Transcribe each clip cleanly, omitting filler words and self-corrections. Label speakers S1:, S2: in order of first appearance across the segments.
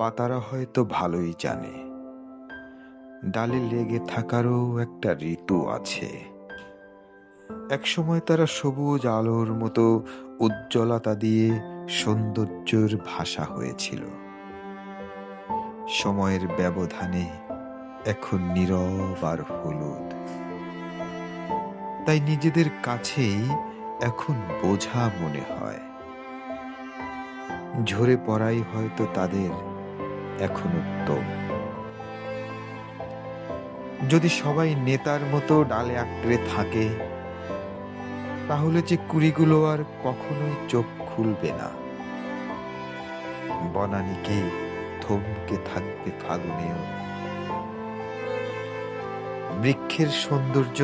S1: পাতারা হয়তো ভালোই জানে ডালে লেগে থাকারও একটা ঋতু আছে। একসময় তারা সবুজ আলোর মতো উজ্জ্বলতা দিয়ে সৌন্দর্যের ভাষা হয়েছিল। সময়ের ব্যবধানে এখন নীরব আর হলুদ। তাই নিজেদের কাছেই এখন বোঝা মনে হয়। ঝরে পড়াই হয়তো তাদের এখন উত্তম। যদি সবাই নেতার মতো ডালে আঁকড়ে থাকে, তাহলে যে কুড়িগুলো আর কখনোই চোখ খুলবে না। বনানীকে থমকে থাকবে ফাগুনেও। বৃক্ষের সৌন্দর্য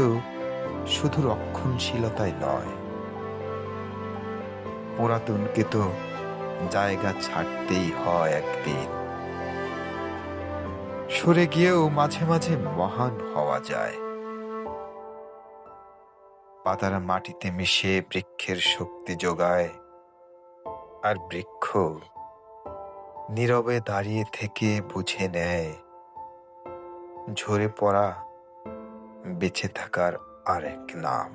S1: শুধু রক্ষণশীলতায় নয়, পুরাতনকে তো জায়গা ছাড়তেই হয় একদিন। সরে গিয়েও মাঝে মাঝে মহান হওয়া যায়। পাতারা মাটিতে মিশে বৃক্ষের শক্তি যোগায়, আর বৃক্ষ নীরবে দাঁড়িয়ে থেকে বুঝে নেয় ঝরে পড়া বেঁচে থাকার আরেক নাম।